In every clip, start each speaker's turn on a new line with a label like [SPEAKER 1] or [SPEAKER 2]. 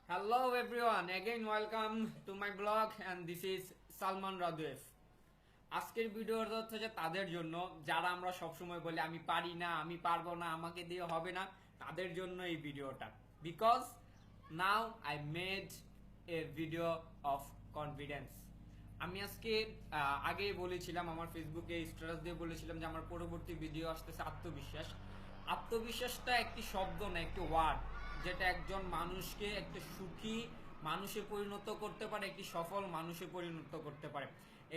[SPEAKER 1] Hello everyone, again welcome to my blog and this is Salman Radef. আজকের ভিডিওটা হচ্ছে যে তাদের জন্য যারা আমরা সবসময় বলি আমি পারি না, আমি পারবো না, আমাকে দিয়ে হবে না, তাদের জন্য এই ভিডিওটা। Because now I made a video of confidence. আমি আজকে আগেই বলেছিলাম, আমার ফেসবুকে স্ট্যাটাস দিয়ে বলেছিলাম যে আমার পরবর্তী ভিডিও আসতেছে আত্মবিশ্বাস। আত্মবিশ্বাসটা একটি শব্দ না, একটি ওয়ার্ড, যেটা একজন মানুষকে একটা সুখী মানুষে পরিণত করতে পারে, একটি সফল মানুষে পরিণত করতে পারে।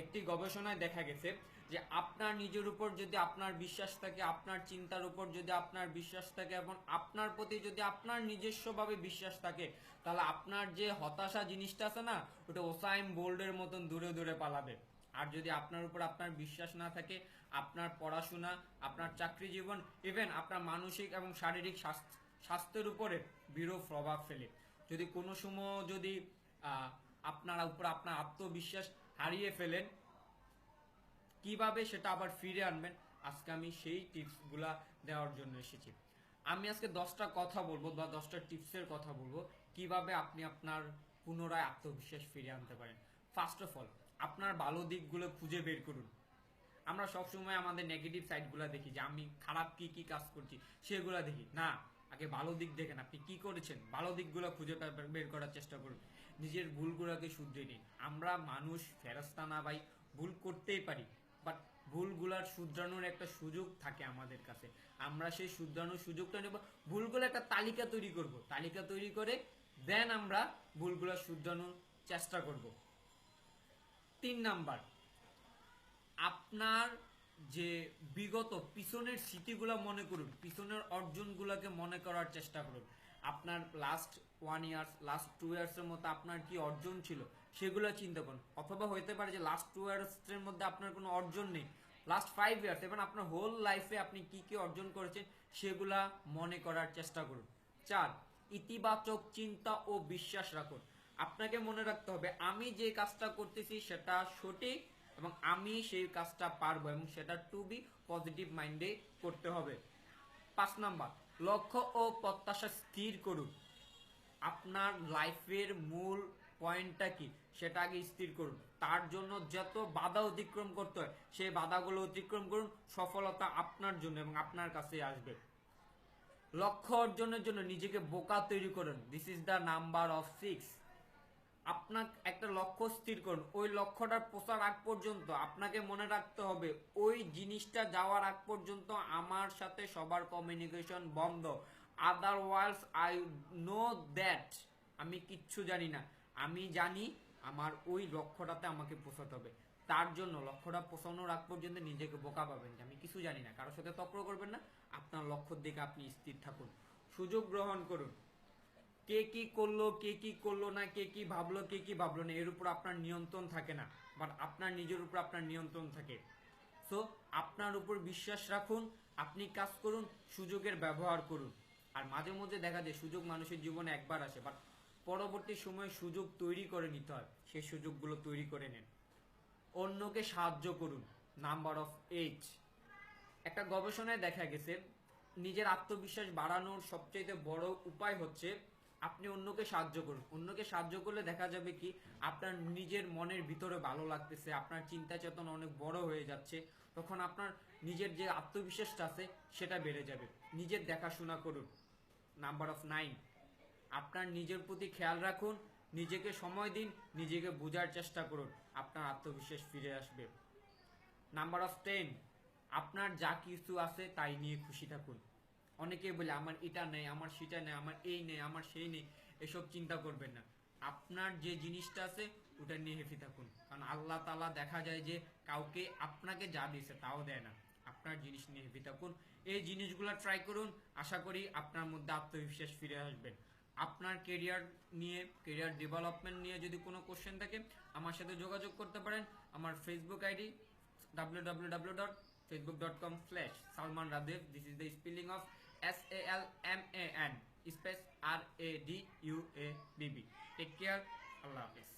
[SPEAKER 1] একটি গবেষণায় দেখা গেছে যে আপনার নিজের উপর যদি আপনার বিশ্বাস থাকে, আপনার চিন্তার উপর যদি আপনার বিশ্বাস থাকে এবং আপনার প্রতি যদি আপনার নিজস্বভাবে বিশ্বাস থাকে, তাহলে আপনার যে হতাশা জিনিসটা আছে না, ওটা ওসাইন বোল্টের মতন দূরে দূরে পালাবে। আর যদি আপনার উপর আপনার বিশ্বাস না থাকে, আপনার পড়াশোনা, আপনার চাকরি জীবন, ইভেন আপনার মানসিক এবং শারীরিক স্বাস্থ্যের উপরে বিরূপ প্রভাব ফেলে। যদি কোনো সময় যদি আপনার উপর আপনার আত্মবিশ্বাস হারিয়ে ফেলেন, কিভাবে সেটা আবার ফিরে আনবেন, আজকে আমি সেই টিপসগুলা দেওয়ার জন্য এসেছি। আমি আজকে 10টা কথা বলবো বা 10টা টিপসের কথা বলবো কিভাবে আপনি আপনার পুনরায় আত্মবিশ্বাস ফিরে আনতে পারেন। ফার্স্ট অফ অল, আপনার ভালো দিকগুলো খুঁজে বের করুন। আমরা সবসময় আমাদের নেগেটিভ সাইডগুলো দেখি, যে আমি খারাপ কি কি কাজ করছি সেগুলো দেখি না। আগে ভালো দিক দেখেন, আপনি কি করেছেন, ভালো দিকগুলো খুঁজে বের করার চেষ্টা করুন। নিজের ভুলগুলোকে শুধরে নিন। আমরা মানুষ, ফেরেশতা না ভাই, ভুল করতেই পারি, বাট ভুলগুলার শুধরানোর একটা সুযোগ থাকে আমাদের কাছে। আমরা সেই শুধরানোর সুযোগটা নেব, ভুলগুলো একটা তালিকা তৈরি করব, তালিকা তৈরি করে দেন আমরা ভুলগুলো শুধরানোর চেষ্টা করব। 3 নাম্বার, আপনার যে বিগত পিছনের স্মৃতিগুলো মনে করুন, পিছনের অর্জনগুলোকে মনে করার চেষ্টা করুন। আপনার লাস্ট 1 ইয়ার, লাস্ট 2 ইয়ার্সের মধ্যে আপনার কি অর্জন ছিল সেগুলো চিন্তা করুন। অথবা হইতে পারে যে লাস্ট 2 ইয়ার্সের মধ্যে আপনার কোনো অর্জন নেই, লাস্ট 5 ইয়ার্স এবং আপনার হোল লাইফে আপনি কি কি অর্জন করেছেন সেগুলা মনে করার চেষ্টা করুন। 4, ইতিবাচক চিন্তা ও বিশ্বাস রাখুন। আপনাকে মনে রাখতে হবে আমি যে কাজটা করতেছি সেটা সঠিক এবং আমি সেই কাজটা পারবো, এবং সেটা টু বি পজিটিভ মাইন্ডে করতে হবে। 5 নাম্বার, লক্ষ্য ও প্রত্যাশা স্থির করুন। আপনার লাইফের মূল পয়েন্টটা কি সেটা আগে স্থির করুন। তার জন্য যত বাধা অতিক্রম করতে হয় সেই বাধাগুলো অতিক্রম করুন। সফলতা আপনার জন্য এবং আপনার কাছে আসবে। লক্ষ্য অর্জনের জন্য নিজেকে বোকা তৈরি করুন। This is the number of 6। আপনার একটা লক্ষ্য স্থির করুন, ওই লক্ষ্যটা পৌঁছার আগ পর্যন্ত আপনাকে মনে রাখতে হবে ওই জিনিসটা যাওয়ার আগ পর্যন্ত আমার সাথে সবার কমিউনিকেশন বন্ধ। আদারওয়াইজ আই নো দ্যাট, আমি কিচ্ছু জানি না, আমি জানি আমার ওই লক্ষ্যটাতে আমাকে পৌঁছাতে হবে। তার জন্য লক্ষ্যটা পৌঁছানোর আগ পর্যন্ত নিজেকে বোকা পাবেন যে আমি কিছু জানি না, কারোর সাথে তর্ক করবেন না, আপনার লক্ষ্যের দিকে আপনি স্থির থাকুন। সুযোগ গ্রহণ করুন। কে কি করলো, কে কি করলো না, কে কি ভাবলো, কে কি ভাবলো না, এর উপর আপনার নিয়ন্ত্রণ থাকে না, বাট আপনার নিজের উপর আপনার নিয়ন্ত্রণ থাকে। সো আপনার উপর বিশ্বাস রাখুন, আপনি কাজ করুন, সুযোগের ব্যবহার করুন। আর মাঝে মধ্যে দেখা যায় সুযোগ মানুষের জীবনে একবার আসে, বাট পরবর্তী সময়ে সুযোগ তৈরি করে নিতে হয়, সেই সুযোগগুলো তৈরি করে নেন। অন্যকে সাহায্য করুন। নাম্বার অফ 8, একটা গবেষণায় দেখা গেছে নিজের আত্মবিশ্বাস বাড়ানোর সবচেয়ে বড় উপায় হচ্ছে আপনি অন্যকে সাহায্য করুন। অন্যকে সাহায্য করলে দেখা যাবে কি আপনার নিজের মনের ভিতরে ভালো লাগতেছে, আপনার চিন্তা চেতনা অনেক বড় হয়ে যাচ্ছে, তখন আপনার নিজের যে আত্মবিশ্বাসটা আছে সেটা বেড়ে যাবে। নিজের দেখাশোনা করুন। নাম্বার অফ 9, আপনার নিজের প্রতি খেয়াল রাখুন, নিজেকে সময় দিন, নিজেকে বোঝার চেষ্টা করুন, আপনার আত্মবিশ্বাস ফিরে আসবে। নাম্বার অফ 10, আপনার যা কিছু আছে তাই নিয়ে খুশি থাকুন। অনেকে বলে আমার এটা নেই, আমার সেটা নেই, আমার এই নেই, আমার সেই নেই, এসব চিন্তা করবেন না। আপনার যে জিনিসটা আছে ওটা নিয়ে হ্যাপি থাকুন, কারণ আল্লাহ তাআলা দেখা যায় যে কাউকে আপনাকে যা দিয়েছে তাও দেয় না। আপনার জিনিস নিয়ে হ্যাপি থাকুন, এই জিনিসগুলো ট্রাই করুন, আশা করি আপনার মধ্যে আত্মবিশ্বাস ফিরে আসবেন। আপনার কেরিয়ার নিয়ে, কেরিয়ার ডেভেলপমেন্ট নিয়ে যদি কোনো কোশ্চেন থাকে আমার সাথে যোগাযোগ করতে পারেন। আমার Facebook ID www.facebook.com/Salman Radef. This is the spelling of SALMAN space RADUABB. Take care. Allah Hafiz.